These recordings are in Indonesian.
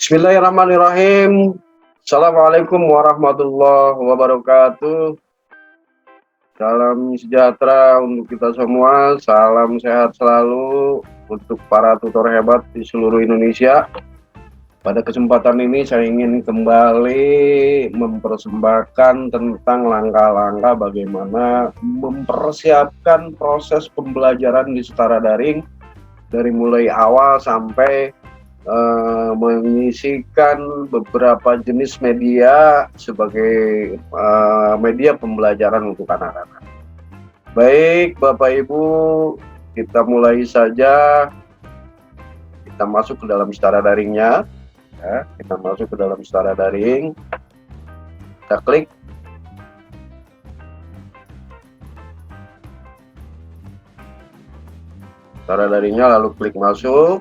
Bismillahirrahmanirrahim. Assalamualaikum warahmatullahi wabarakatuh. Salam sejahtera untuk kita semua. Salam sehat selalu untuk para tutor hebat di seluruh Indonesia. Pada kesempatan ini saya ingin kembali mempersembahkan tentang langkah-langkah bagaimana mempersiapkan proses pembelajaran di setara daring dari mulai awal sampai mengisikan beberapa jenis media sebagai media pembelajaran untuk anak-anak. Baik Bapak Ibu, kita mulai saja. Kita masuk ke dalam setara daringnya ya. Kita masuk ke dalam setara daring, kita klik setara daringnya, lalu klik masuk.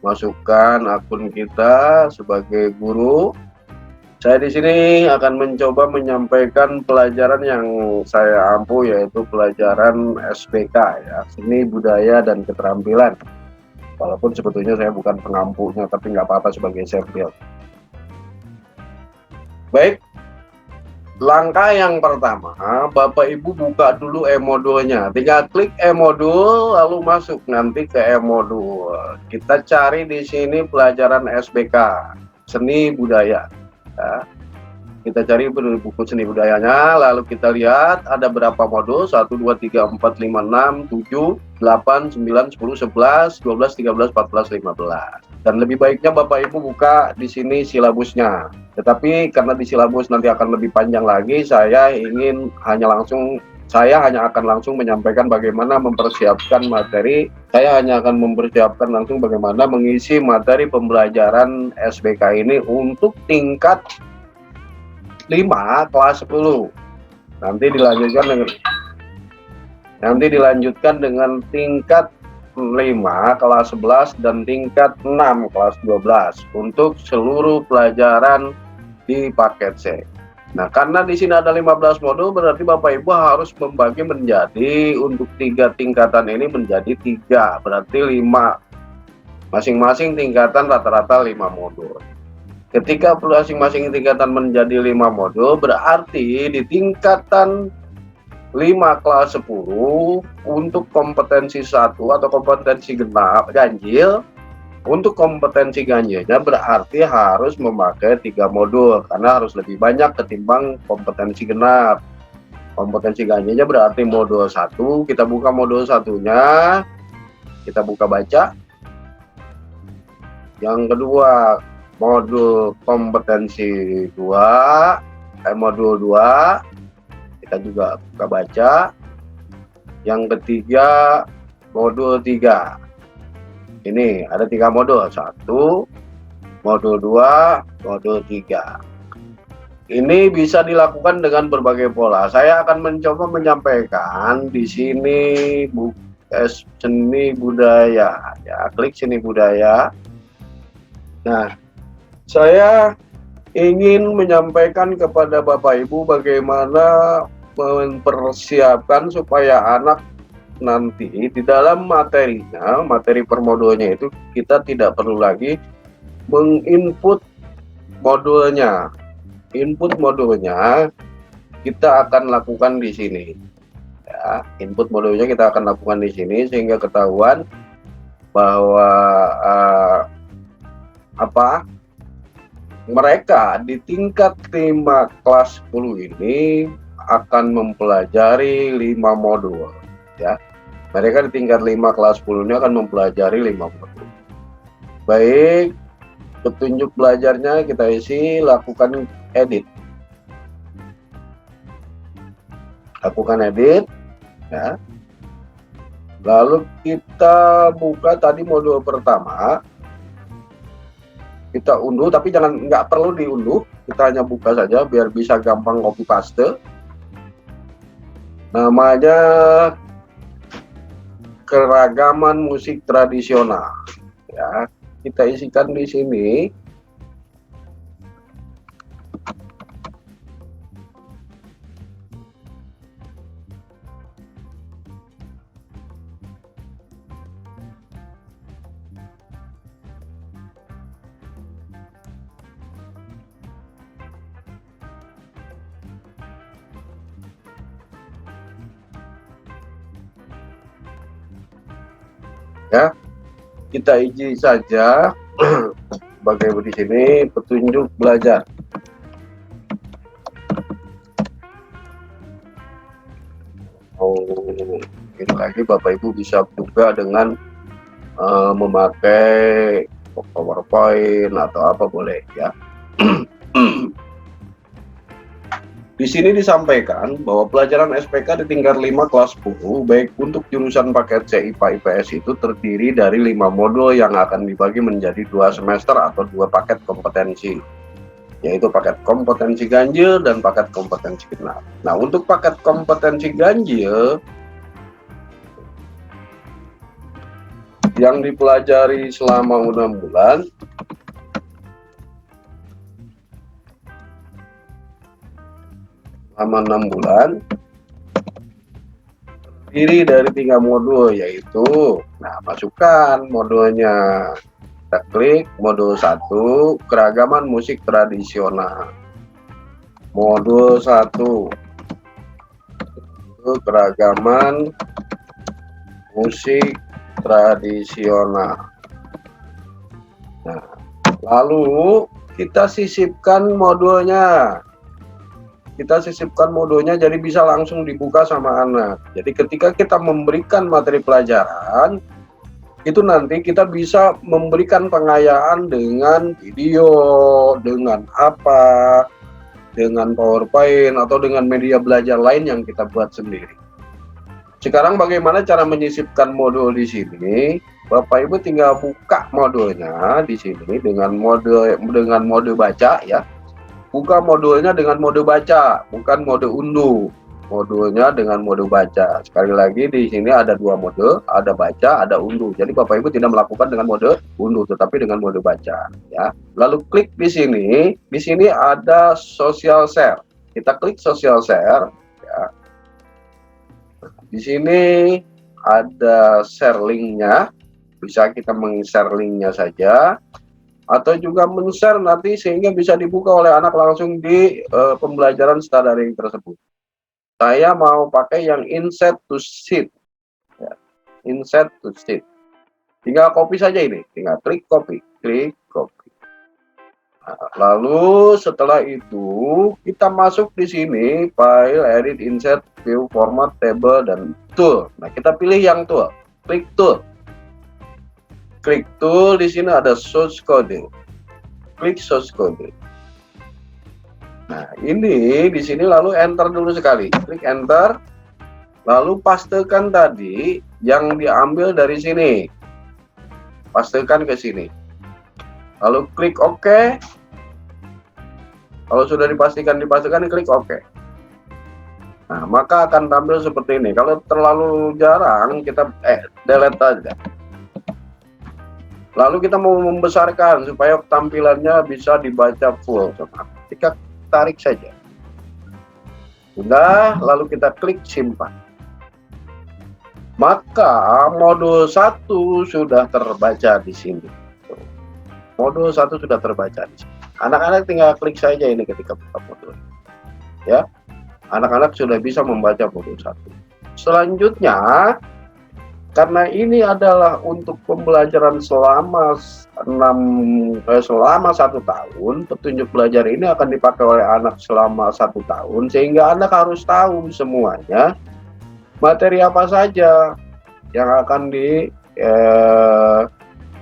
Masukkan akun kita sebagai guru. Saya di sini akan mencoba menyampaikan pelajaran yang saya ampu, yaitu pelajaran SBK ya, Seni Budaya dan Keterampilan. Walaupun sebetulnya saya bukan pengampunya, tapi nggak apa-apa sebagai sampel. Baik, langkah yang pertama, Bapak Ibu buka dulu e-modulnya. Tinggal klik e-modul lalu masuk nanti ke e-modul. Kita cari di sini pelajaran SBK, Seni Budaya. Ya. Kita cari buku seni budayanya, lalu kita lihat ada berapa modul, 1, 2, 3, 4, 5, 6, 7, 8, 9, 10, 11, 12, 13, 14, 15. Dan lebih baiknya Bapak Ibu buka di sini silabusnya. Tetapi karena di silabus nanti akan lebih panjang lagi, saya hanya akan langsung menyampaikan bagaimana mempersiapkan materi. Saya hanya akan mempersiapkan langsung bagaimana mengisi materi pembelajaran SBK ini untuk tingkat 5 kelas 10. Nanti dilanjutkan dengan tingkat 5 kelas 11 dan tingkat 6 kelas 12 untuk seluruh pelajaran di paket C. Nah, karena di sini ada 15 modul, berarti Bapak Ibu harus membagi menjadi untuk 3 tingkatan ini menjadi 3, berarti 5. Masing-masing tingkatan rata-rata 5 modul. Ketika masing-masing tingkatan menjadi 5 modul, berarti di tingkatan 5 kelas 10 untuk kompetensi 1 atau kompetensi ganjil, untuk kompetensi ganjilnya berarti harus memakai 3 modul karena harus lebih banyak ketimbang kompetensi genap. Kompetensi ganjilnya berarti modul 1, kita buka modul satunya, kita buka baca. Yang kedua, modul kompetensi 2, modul 2, kita juga buka baca. Yang ketiga, modul 3. Ini ada 3 modul, 1, modul 2, modul 3. Ini bisa dilakukan dengan berbagai pola. Saya akan mencoba menyampaikan di sini seni budaya. Ya, klik seni budaya. Nah, saya ingin menyampaikan kepada Bapak Ibu bagaimana mempersiapkan supaya anak nanti di dalam materinya, materi per modulnya itu kita tidak perlu lagi menginput modulnya. Input modulnya kita akan lakukan di sini. Ya, input modulnya kita akan lakukan di sini sehingga ketahuan bahwa mereka di tingkat 5 kelas 10 ini akan mempelajari 5 modul ya. Mereka di tingkat 5 kelas 10 ini akan mempelajari 5 modul. Baik, petunjuk belajarnya kita isi, lakukan edit. Lakukan edit ya. Lalu kita buka tadi modul pertama. Kita unduh, tapi nggak perlu diunduh, kita hanya buka saja biar bisa gampang copy paste. Namanya keragaman musik tradisional ya, kita isikan di sini. ya. Kita isi saja sebagai di sini petunjuk belajar. Ini lagi Bapak Ibu bisa juga dengan memakai PowerPoint atau apa boleh ya. Di sini disampaikan bahwa pelajaran SPK di tingkat 5 kelas 10 baik untuk jurusan paket C IPA IPS itu terdiri dari 5 modul yang akan dibagi menjadi 2 semester atau 2 paket kompetensi, yaitu paket kompetensi ganjil dan paket kompetensi genap. Nah, untuk paket kompetensi ganjil yang dipelajari selama 6 bulan terdiri dari 3 modul, yaitu masukkan modulnya. Kita klik modul 1 keragaman musik tradisional. Modul 1 keragaman musik tradisional. Nah, lalu kita sisipkan modulnya. Jadi bisa langsung dibuka sama anak. Jadi ketika kita memberikan materi pelajaran, itu nanti kita bisa memberikan pengayaan dengan video, dengan dengan PowerPoint atau dengan media belajar lain yang kita buat sendiri. Sekarang bagaimana cara menyisipkan modul di sini? Bapak Ibu tinggal buka modulnya di sini dengan mode baca ya. Buka modulnya dengan mode baca, bukan mode unduh. Modulnya dengan mode baca. Sekali lagi di sini ada 2 mode, ada baca, ada unduh. Jadi Bapak Ibu tidak melakukan dengan mode unduh, tetapi dengan mode baca ya. Lalu klik di sini. Di sini ada social share. Kita klik social share ya. Di sini ada share linknya. Bisa kita meng-share linknya saja, atau juga men-share nanti sehingga bisa dibuka oleh anak langsung di pembelajaran secara daring tersebut. Saya mau pakai yang inset to sheet ya. Inset to sheet, tinggal copy saja ini, tinggal klik copy. Nah, lalu setelah itu kita masuk di sini file, edit, insert, view, format, table, dan tool. Nah, kita pilih yang tool, klik tool. Klik tool, di sini ada source code. Klik source code. Nah, ini di sini lalu enter dulu sekali. Klik enter. Lalu pastekan tadi yang diambil dari sini. Pastekan ke sini. Lalu klik OK. Kalau sudah dipastikan klik OK. Nah, maka akan tampil seperti ini. Kalau terlalu jarang kita delete aja. Lalu kita mau membesarkan supaya tampilannya bisa dibaca full. Kita tarik saja. Sudah, lalu kita klik simpan. Maka modul 1 sudah terbaca di sini. Modul 1 sudah terbaca di sini. Anak-anak tinggal klik saja ini ketika buka modul. Ya. Anak-anak sudah bisa membaca modul 1. Selanjutnya, karena ini adalah untuk pembelajaran selama 1 tahun, petunjuk belajar ini akan dipakai oleh anak selama 1 tahun, sehingga anak harus tahu semuanya materi apa saja yang akan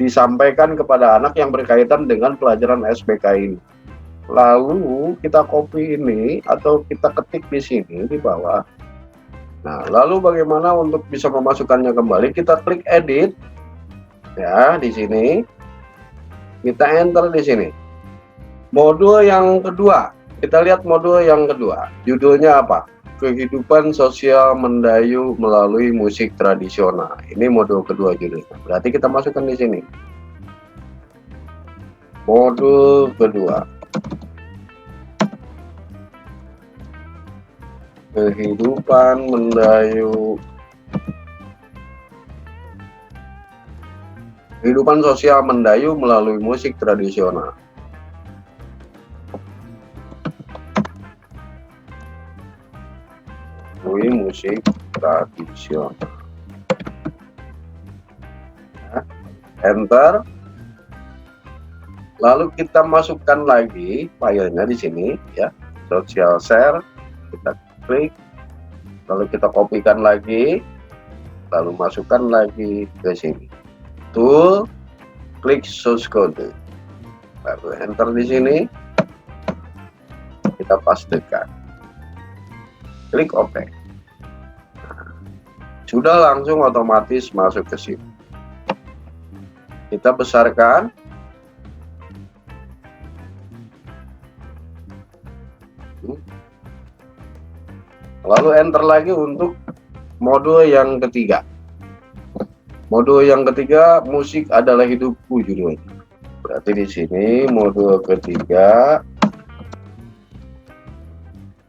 disampaikan kepada anak yang berkaitan dengan pelajaran SPK ini. Lalu kita copy ini atau kita ketik di sini di bawah. Nah, lalu bagaimana untuk bisa memasukkannya kembali? Kita klik edit ya di sini. Kita enter di sini. Modul yang kedua. Kita lihat modul yang kedua. Judulnya apa? Kehidupan sosial Mendayu melalui musik tradisional. Ini modul kedua judulnya. Berarti kita masukkan di sini. Modul kedua. Kehidupan Mendayu, kehidupan sosial Mendayu melalui musik tradisional. Melalui musik tradisional. enter. Lalu kita masukkan lagi filenya di sini ya, social share, kita klik, lalu kita kopikan lagi, lalu masukkan lagi ke sini. Tool, klik source code, lalu enter di sini, kita pastekan, klik OK. Nah, sudah langsung otomatis masuk ke sini. Kita besarkan. Lalu enter lagi untuk mode yang ketiga. Mode yang ketiga, musik adalah hidupku judulnya. Berarti di sini mode ketiga,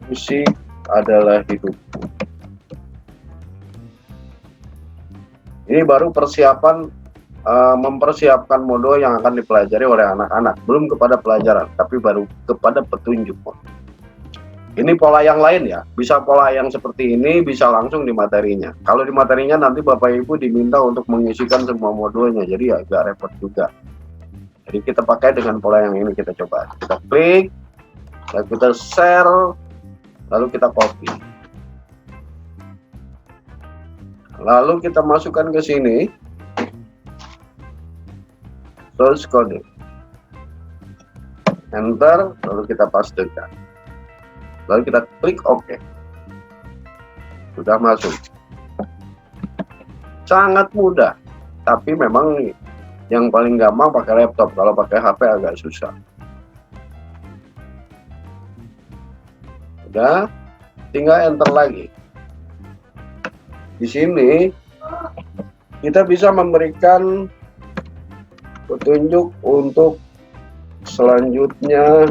musik adalah hidupku. Ini baru persiapan, mempersiapkan mode yang akan dipelajari oleh anak-anak. Belum kepada pelajaran, tapi baru kepada petunjuk. Ini pola yang lain ya, bisa pola yang seperti ini, bisa langsung di materinya. Kalau di materinya nanti Bapak Ibu diminta untuk mengisikan semua modulnya, jadi agak repot juga. Jadi kita pakai dengan pola yang ini, kita coba. Kita klik, lalu kita share, lalu kita copy. Lalu kita masukkan ke sini, source code. Enter, lalu kita pastekan. Lalu kita klik OK. Sudah masuk. Sangat mudah. Tapi memang yang paling gampang pakai laptop. Kalau pakai HP agak susah. Udah, tinggal enter lagi. Di sini kita bisa memberikan petunjuk untuk selanjutnya.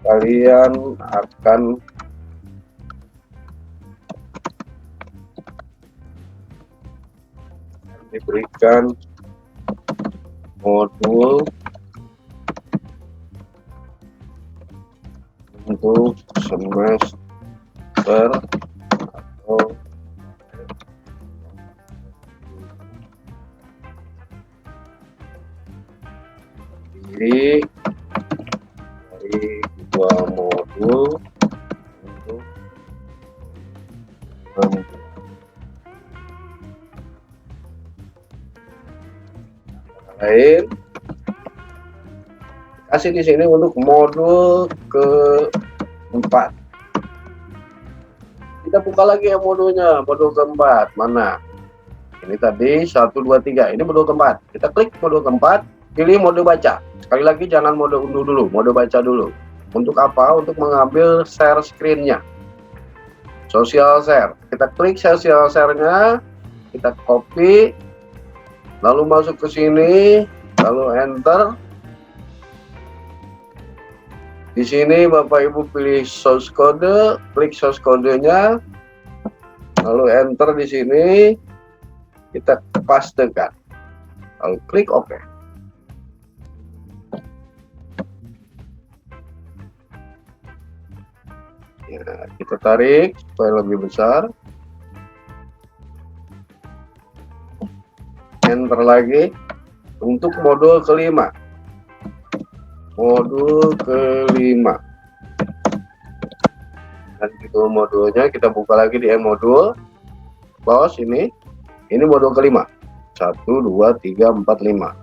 Kalian akan diberikan modul untuk semester atau diri dari dua modul untuk lain. Kasih di sini untuk modul keempat. Kita buka lagi ya modulnya, modul keempat mana? Ini tadi 1, 2, 3. Ini modul keempat. Kita klik modul keempat, pilih mode baca. Sekali lagi jangan mode unduh dulu, mode baca dulu. Untuk apa? Untuk mengambil share screen-nya. Social share. Kita klik social share-nya, kita copy, lalu masuk ke sini, lalu enter. Di sini Bapak Ibu pilih source code, klik source code-nya, lalu enter di sini, kita pastekan, lalu klik OK. Ya, kita tarik supaya lebih besar. Enter lagi untuk modul kelima. Modul kelima. Dan itu modulnya kita buka lagi di modul. Bos ini modul kelima. 1, 2, 3, 4, 5.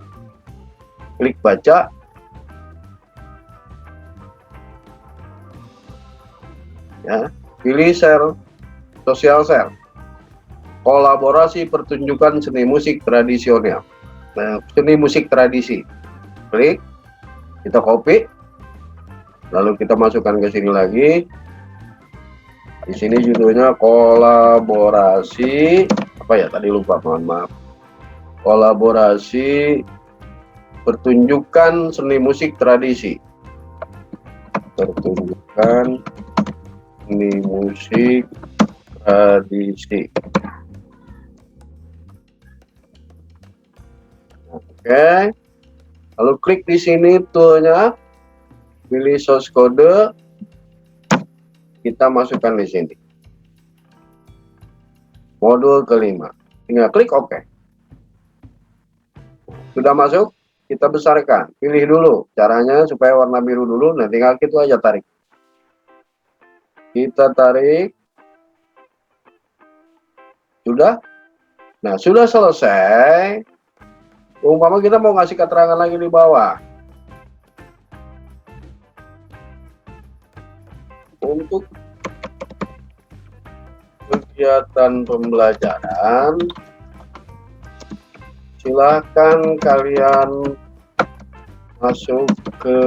Klik baca. Ya, pilih share, social share, kolaborasi pertunjukan seni musik tradisional, seni musik tradisi. Klik, kita copy, lalu kita masukkan ke sini lagi. Di sini judulnya kolaborasi, apa ya tadi lupa, mohon maaf. Kolaborasi pertunjukan seni musik tradisi, pertunjukan seni musik tradisi. Oke, lalu klik di sini toolnya, pilih source code, kita masukkan di sini. Modul kelima, tinggal klik OK. Sudah masuk, kita besarkan. Pilih dulu caranya supaya warna biru dulu. Nah, tinggal gitu aja tarik. Kita tarik. Sudah? Nah, sudah selesai. Umpama kita mau ngasih keterangan lagi di bawah. Untuk kegiatan pembelajaran, silahkan kalian masuk ke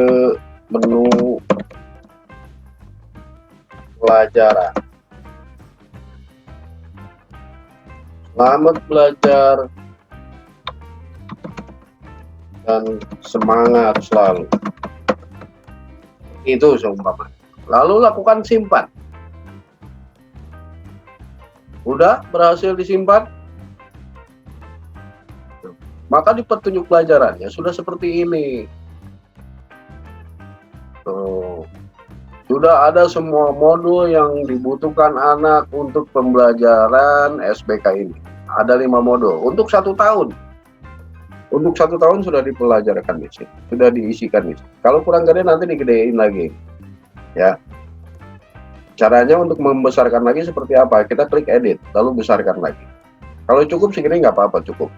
menu pelajaran. Selamat belajar dan semangat selalu. Itu seumpama. Lalu lakukan simpan. Udah berhasil disimpan? Maka di petunjuk pelajarannya sudah seperti ini. Tuh. Sudah ada semua modul yang dibutuhkan anak untuk pembelajaran SBK ini. Ada 5 modul untuk 1 tahun. Untuk 1 tahun sudah dipelajarkan di sini, sudah diisikan di sini. Kalau kurang gede nanti digedein lagi, ya. Caranya untuk membesarkan lagi seperti apa? Kita klik edit, lalu besarkan lagi. Kalau cukup segini nggak apa-apa, cukup.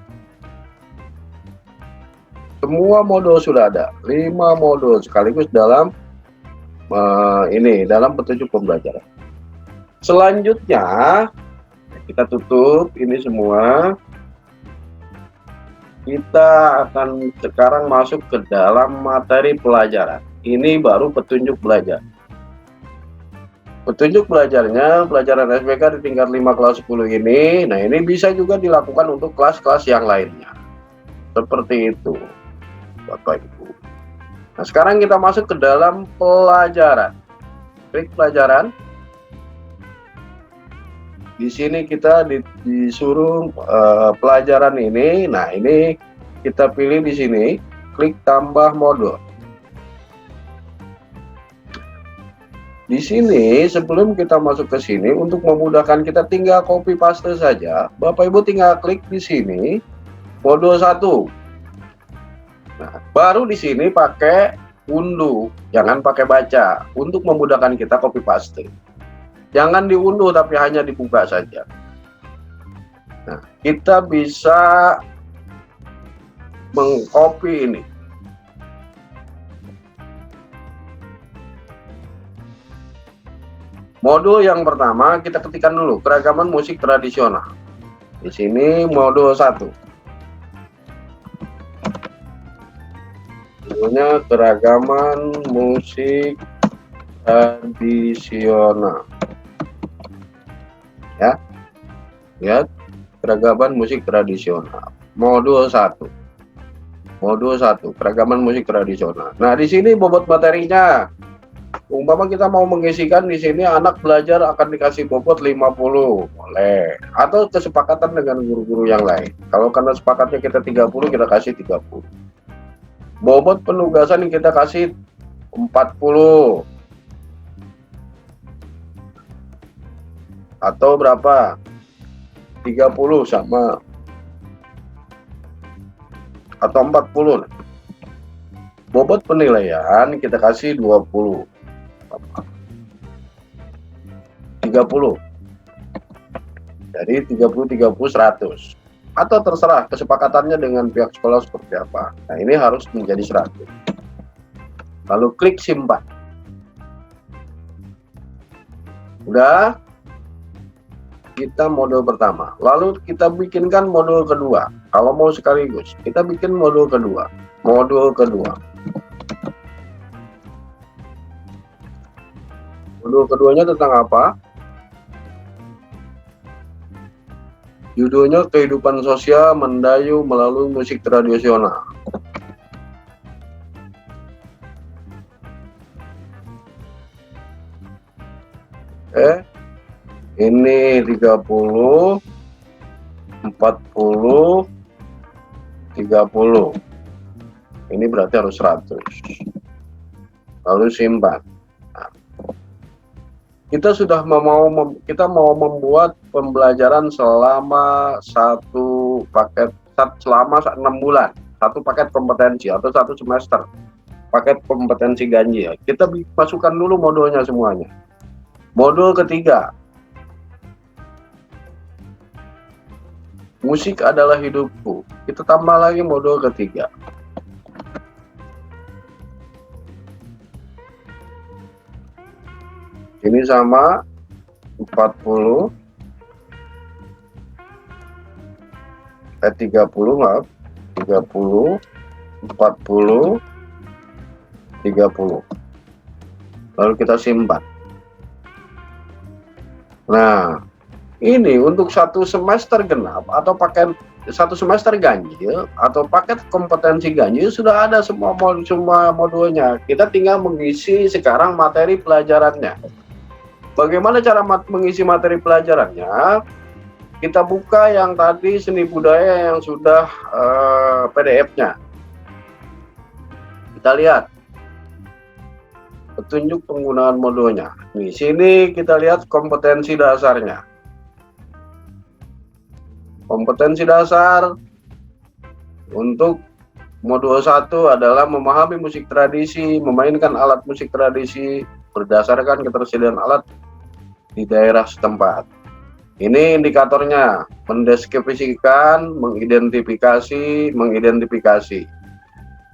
Semua modul sudah ada, 5 modul sekaligus dalam dalam petunjuk pembelajaran. Selanjutnya kita tutup ini semua. Kita akan sekarang masuk ke dalam materi pelajaran. Ini baru petunjuk belajar. Petunjuk belajarnya, pelajaran SBK di tingkat 5 kelas 10 ini. Nah, ini bisa juga dilakukan untuk kelas-kelas yang lainnya. Seperti itu, Bapak Ibu. Nah, sekarang kita masuk ke dalam pelajaran. Klik pelajaran. Di sini kita disuruh pelajaran ini. Nah, ini kita pilih di sini, klik tambah modul. Di sini sebelum kita masuk ke sini, untuk memudahkan kita tinggal copy paste saja. Bapak Ibu tinggal klik di sini modul 1. Nah, baru di sini pakai unduh, jangan pakai baca, untuk memudahkan kita copy paste. Jangan diunduh tapi hanya dibuka saja. Nah, kita bisa mengcopy ini. Modul yang pertama kita ketikkan dulu, keragaman musik tradisional. Di sini modul 1. Judulnya keragaman musik tradisional. Ya, lihat keragaman musik tradisional. Modul 1. Modul 1, keragaman musik tradisional. Nah, di sini bobot materinya. Umpama kita mau mengisikan di sini anak belajar akan dikasih bobot 50, boleh. Atau kesepakatan dengan guru-guru yang lain. Kalau karena sepakatnya kita 30, kita kasih 30. Bobot penugasan yang kita kasih 40. Atau berapa? 30 sama. Atau 40. Bobot penilaian kita kasih 20. 30. Jadi 30, 30, 100. Atau terserah kesepakatannya dengan pihak sekolah seperti apa. Nah, ini harus menjadi 100. Lalu klik simpan. Udah. Kita modul pertama. Lalu kita bikinkan modul kedua. Kalau mau sekaligus, kita bikin modul kedua. Modul kedua. Modul keduanya tentang apa? Judulnya kehidupan sosial Mendayu melalui musik tradisional. Ini 30, 40, 30. Ini berarti harus 100. Lalu simpan. Kita sudah kita mau membuat pembelajaran selama 1 paket selama 6 bulan. satu paket kompetensi atau satu semester paket kompetensi ganjil. Kita masukkan dulu modulnya semuanya. Modul ketiga, musik adalah hidupku. Kita tambah lagi modul ketiga. Ini sama 30 maaf, 30 40 30. Lalu kita simpan. Nah, ini untuk satu semester genap atau paket satu semester ganjil atau paket kompetensi ganjil sudah ada semua modulnya. Kita tinggal mengisi sekarang materi pelajarannya. Bagaimana cara mengisi materi pelajarannya? Kita buka yang tadi seni budaya yang sudah PDF-nya. Kita lihat petunjuk penggunaan modulnya. Di sini kita lihat kompetensi dasarnya. Kompetensi dasar untuk modul 1 adalah memahami musik tradisi, memainkan alat musik tradisi berdasarkan ketersediaan alat di daerah setempat. Ini indikatornya, mendeskripsikan, mengidentifikasi.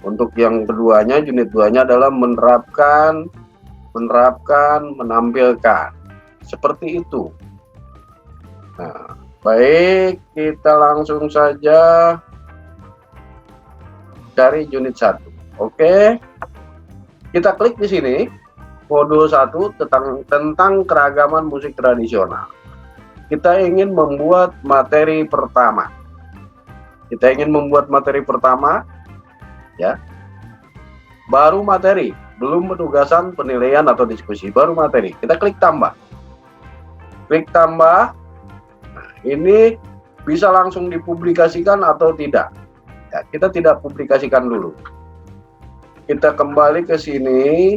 Untuk yang keduanya, unit 2-nya adalah menerapkan, menampilkan. Seperti itu. Nah, baik, kita langsung saja cari unit 1. Oke. Kita klik di sini. Modul 1 tentang keragaman musik tradisional. Kita ingin membuat materi pertama. Ya. Baru materi, belum penugasan, penilaian atau diskusi, baru materi. Kita klik tambah. Klik tambah. Nah, ini bisa langsung dipublikasikan atau tidak. Ya, kita tidak publikasikan dulu. Kita kembali ke sini.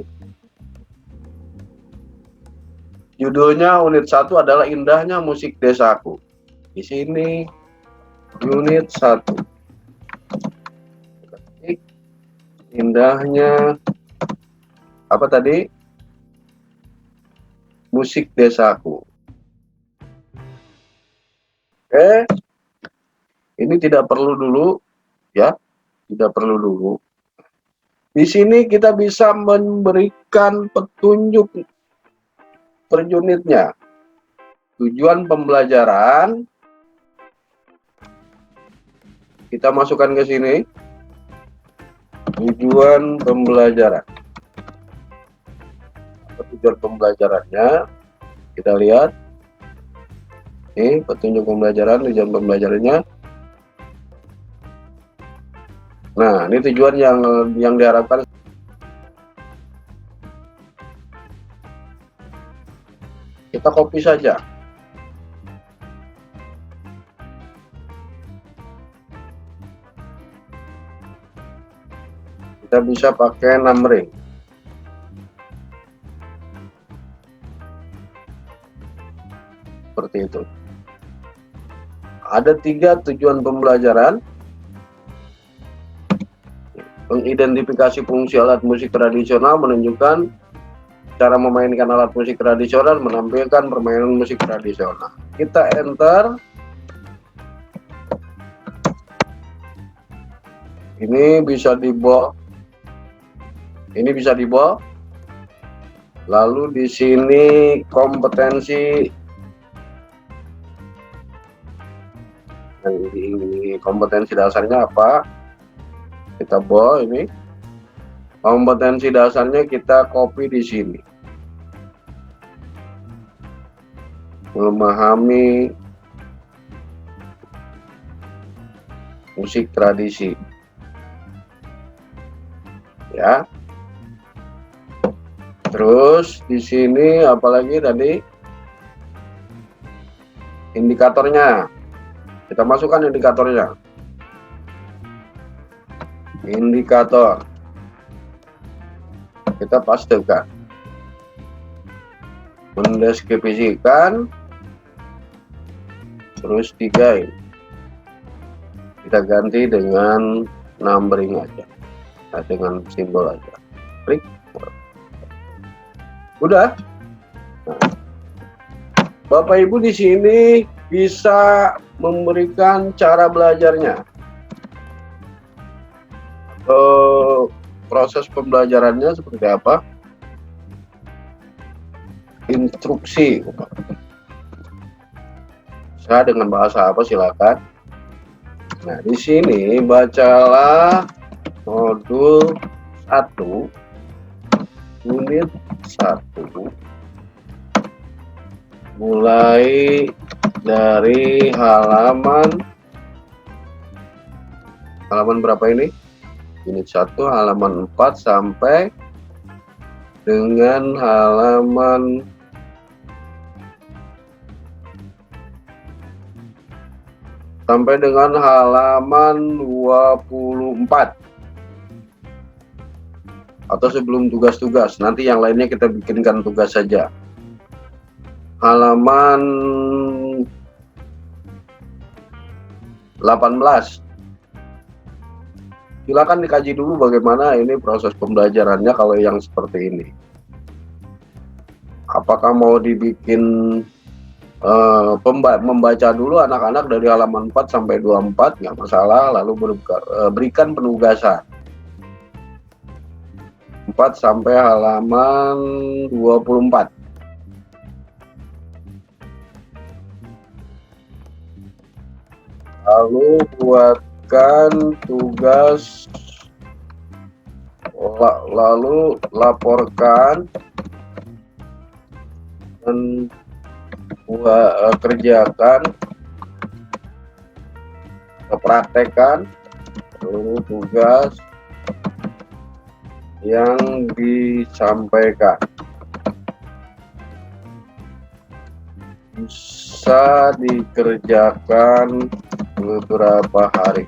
Judulnya unit 1 adalah Indahnya Musik Desaku. Di sini unit 1. Indahnya apa tadi? Musik Desaku. Oke. Ini tidak perlu dulu ya. Tidak perlu dulu. Di sini kita bisa memberikan petunjuk per unitnya. Tujuan pembelajaran kita masukkan ke sini. Tujuan pembelajaran. Apa tujuan pembelajarannya? Kita lihat. Ini petunjuk pembelajaran, tujuan pembelajarannya. Nah, ini tujuan yang diharapkan. Kita copy saja. Kita bisa pakai numbering. Seperti itu. Ada 3 tujuan pembelajaran. Mengidentifikasi fungsi alat musik tradisional, menunjukkan cara memainkan alat musik tradisional, menampilkan permainan musik tradisional. Kita enter. Ini bisa dibawa. Ini bisa dibawa. Lalu di sini kompetensi. Ini kompetensi dasarnya apa? Kita bawa ini. Kompetensi dasarnya kita copy di sini. Memahami musik tradisi. Ya. Terus di sini apalagi tadi? Indikatornya. Kita masukkan indikatornya. Indikator. Kita pastikan. Mendeskripsikan. Terus 3 ini. Kita ganti dengan numbering aja, nah, dengan simbol aja, klik, udah. Nah, Bapak Ibu di sini bisa memberikan cara belajarnya, proses pembelajarannya seperti apa, instruksi, saya dengan bahasa apa silakan. Nah, di sini bacalah modul 1 unit 1 mulai dari halaman berapa ini? Unit 1 halaman 4 sampai dengan halaman sampai dengan halaman 24 atau sebelum tugas-tugas. Nanti yang lainnya kita bikinkan tugas saja. Halaman 18. Silakan dikaji dulu bagaimana ini proses pembelajarannya kalau yang seperti ini. Apakah mau dibikin membaca dulu anak-anak dari halaman 4 sampai 24, nggak masalah, lalu berikan penugasan 4 sampai halaman 24. Lalu buatkan tugas, lalu laporkan dan kerjakan, praktekkan seluruh tugas yang disampaikan. Bisa dikerjakan beberapa hari.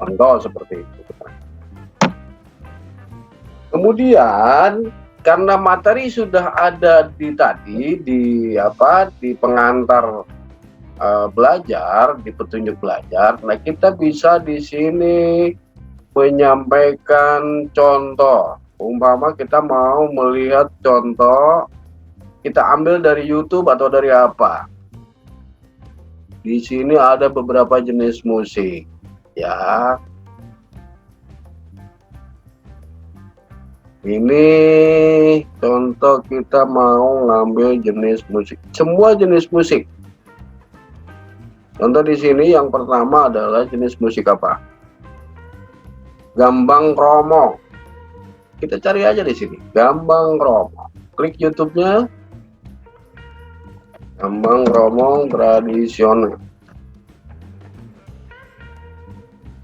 Contoh seperti itu. Kemudian karena materi sudah ada di pengantar belajar, di petunjuk belajar. Nah, kita bisa di sini menyampaikan contoh. Umpama kita mau melihat contoh, kita ambil dari YouTube atau dari apa. Di sini ada beberapa jenis musik, ya. Ini contoh kita mau ngambil jenis musik, semua jenis musik. Contoh di sini yang pertama adalah jenis musik apa? Gambang Kromong. Kita cari aja di sini, Gambang Kromong. Klik YouTube-nya, Gambang Kromong tradisional.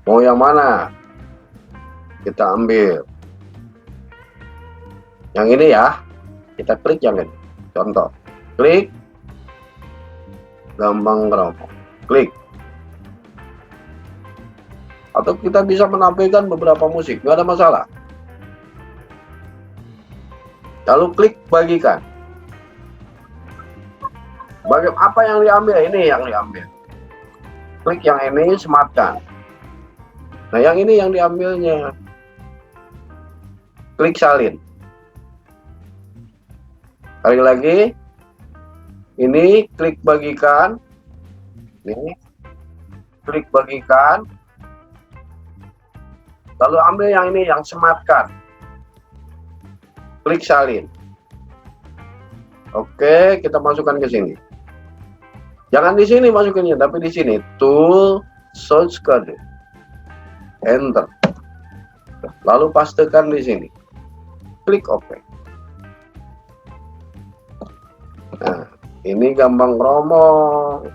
Mau yang mana? Kita ambil yang ini ya, kita klik yang ini. Contoh, klik Gambang Kromong, klik. Atau kita bisa menampilkan beberapa musik, nggak ada masalah. Lalu klik bagikan. Apa yang diambil? Ini yang diambil. Klik yang ini, sematkan. Nah, yang ini yang diambilnya. Klik salin. Sekali lagi, ini klik bagikan, ini klik bagikan, lalu ambil yang ini, yang sematkan, klik salin. Oke, kita masukkan ke sini. Jangan di sini masukinnya, tapi di sini tool shortcut, enter, lalu pastekan di sini, klik OK. Nah, ini Gambang Kromong.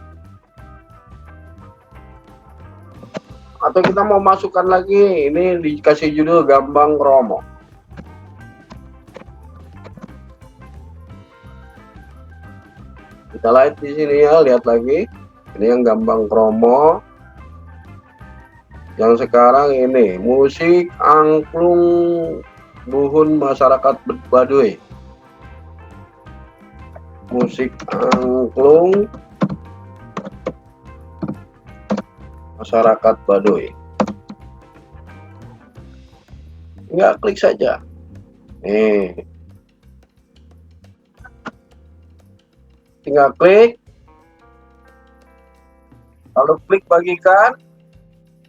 Atau kita mau masukkan lagi, ini dikasih judul Gambang Kromong. Kita lihat di sini ya, lihat lagi. Ini yang Gambang Kromong. Yang sekarang ini musik angklung duhun masyarakat Baduy. Musik angklung masyarakat Baduy. tinggal klik saja. Nih, tinggal klik, lalu klik bagikan,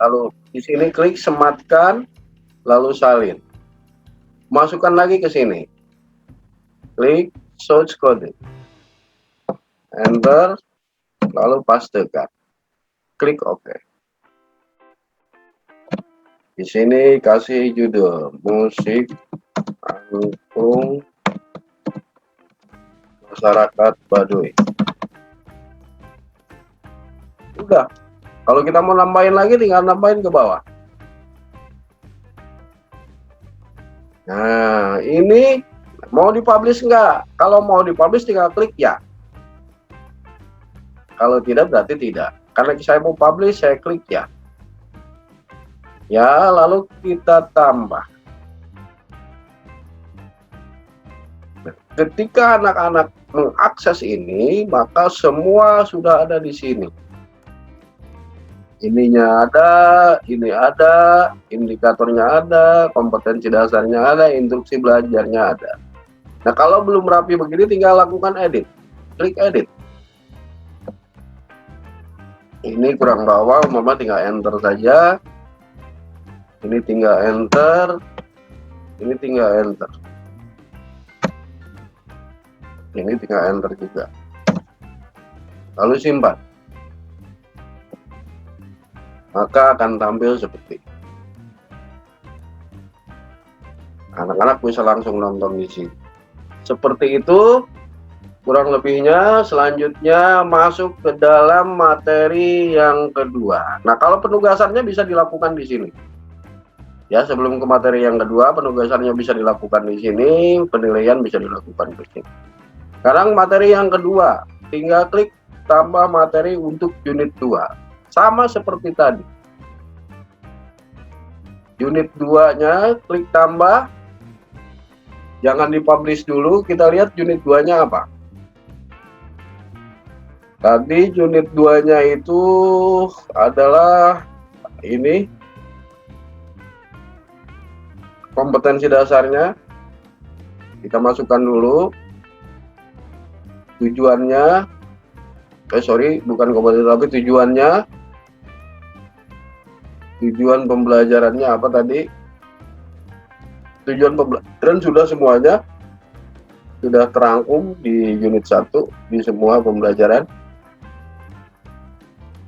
lalu di sini klik sematkan, lalu salin. Masukkan lagi ke sini, klik source code, enter, lalu pastekan, klik OK. Di sini kasih judul musik angklung masyarakat Baduy. Udah. Kalau kita mau nambahin lagi, tinggal nambahin ke bawah. Nah, ini mau dipublish nggak? Kalau mau dipublish, tinggal klik ya. Kalau tidak, berarti tidak. Karena saya mau publish, saya klik ya. Ya, lalu kita tambah. Ketika anak-anak mengakses ini, maka semua sudah ada di sini. Ininya ada, ini ada, indikatornya ada, kompetensi dasarnya ada, instruksi belajarnya ada. Nah, kalau belum rapi begini, tinggal lakukan edit. Klik edit. Ini kurang bawah, mama tinggal enter saja. Ini tinggal enter, ini tinggal enter, ini tinggal enter juga, lalu simpan, maka akan tampil seperti ini. Anak-anak bisa langsung nonton di sini. Seperti itu kurang lebihnya. Selanjutnya masuk ke dalam materi yang kedua. Nah, kalau penugasannya bisa dilakukan di sini. Ya, sebelum ke materi yang kedua, penugasannya bisa dilakukan di sini, penilaian bisa dilakukan di sini. Sekarang materi yang kedua, tinggal klik tambah materi untuk unit 2. Sama seperti tadi. Unit 2-nya klik tambah. Jangan dipublish dulu, kita lihat unit 2-nya apa. Tadi unit 2-nya itu adalah ini. Kompetensi dasarnya kita masukkan dulu. Tujuannya, bukan kompetensi tapi tujuannya. Tujuan pembelajarannya apa tadi? Tujuan pembelajaran sudah semuanya. Sudah terangkum di unit 1, di semua pembelajaran.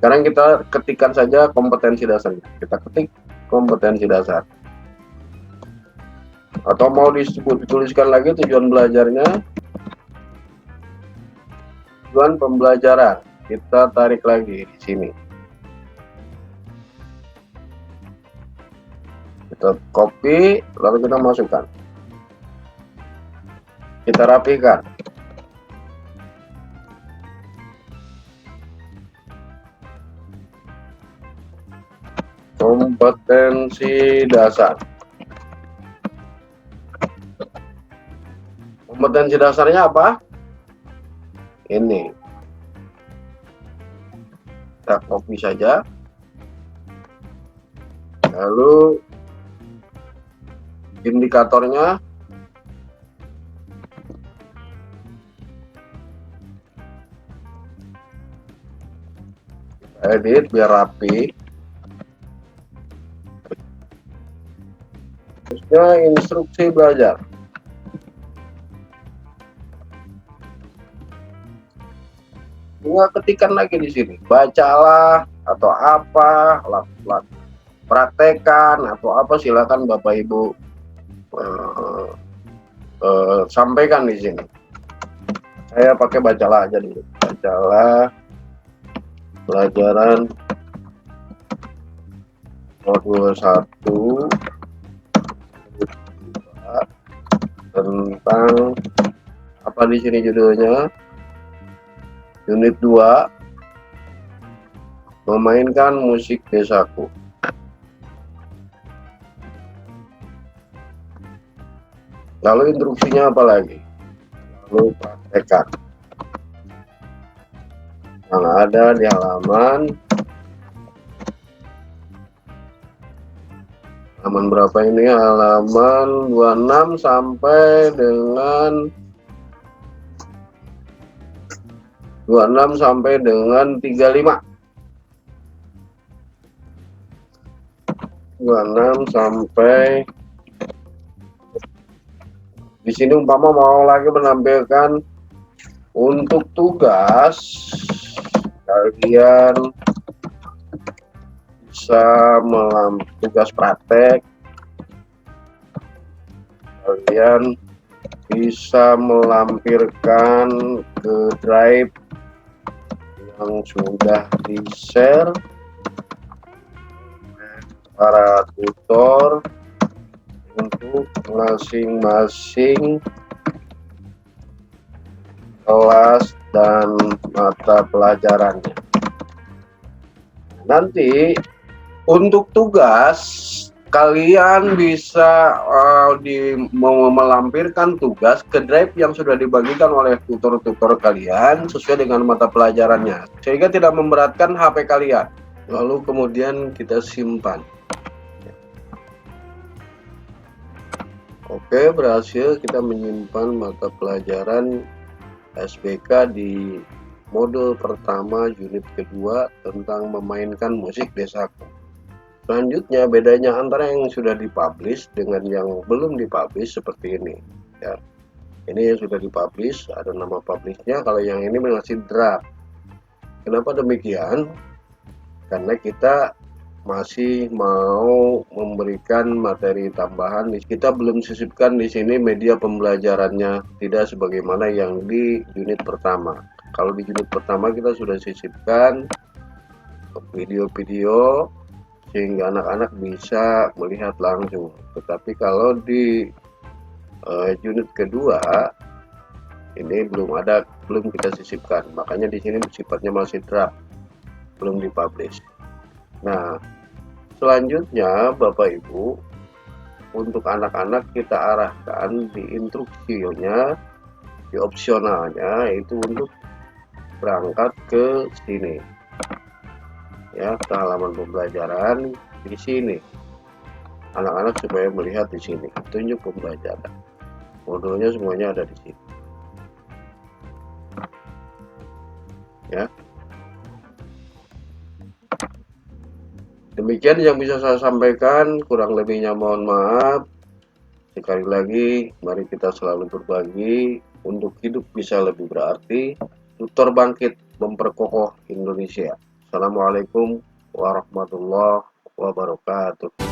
Sekarang kita ketikkan saja kompetensi dasarnya. Kita ketik kompetensi dasar. Atau mau dituliskan lagi tujuan belajarnya, tujuan pembelajaran, kita tarik lagi di sini, kita copy, lalu kita masukkan, kita rapikan. Kompetensi dasar. Kompetensi dasarnya apa? Ini. Kita copy saja. Lalu indikatornya edit biar rapi. Terusnya instruksi belajar. Tinggal ketikkan lagi di sini, bacalah atau apa, praktekan atau apa, silakan Bapak Ibu sampaikan di sini. Saya pakai bacalah aja dulu. Bacalah pelajaran modul 1 tentang apa di sini judulnya? Unit 2, memainkan musik desaku. Lalu instruksinya apa lagi? Lalu praktekan yang ada di halaman Halaman berapa ini? Halaman 26 sampai dengan 35. 26 sampai di sini umpama mau lagi menampilkan untuk tugas, kalian bisa tugas praktek, kalian bisa melampirkan ke drive yang sudah di-share para tutor untuk masing-masing kelas dan mata pelajarannya. Nanti untuk tugas kalian bisa melampirkan tugas ke drive yang sudah dibagikan oleh tutor-tutor kalian sesuai dengan mata pelajarannya, sehingga tidak memberatkan HP kalian. Lalu kemudian kita simpan. Oke, berhasil kita menyimpan mata pelajaran SBK di modul pertama unit kedua tentang memainkan musik desaku. Selanjutnya, bedanya antara yang sudah dipublish dengan yang belum dipublish seperti ini ya. Ini yang sudah dipublish, ada nama publishnya. Kalau yang ini masih draft. Kenapa demikian? Karena kita masih mau memberikan materi tambahan. Kita belum sisipkan di sini media pembelajarannya, tidak sebagaimana yang di unit pertama. Kalau di unit pertama kita sudah sisipkan video-video sehingga anak-anak bisa melihat langsung. Tetapi kalau di unit kedua ini belum kita sisipkan. Makanya di sini sifatnya masih draft, belum dipublish. Nah, selanjutnya Bapak Ibu, untuk anak-anak kita arahkan di instruksinya, di opsionalnya itu untuk berangkat ke sini ya, ke halaman pembelajaran. Di sini anak-anak supaya melihat di sini tunjuk pembelajaran, modulnya semuanya ada di sini ya. Demikian yang bisa saya sampaikan, kurang lebihnya mohon maaf. Sekali lagi, mari kita selalu berbagi untuk hidup bisa lebih berarti. Tutor bangkit memperkokoh Indonesia. Assalamualaikum warahmatullahi wabarakatuh.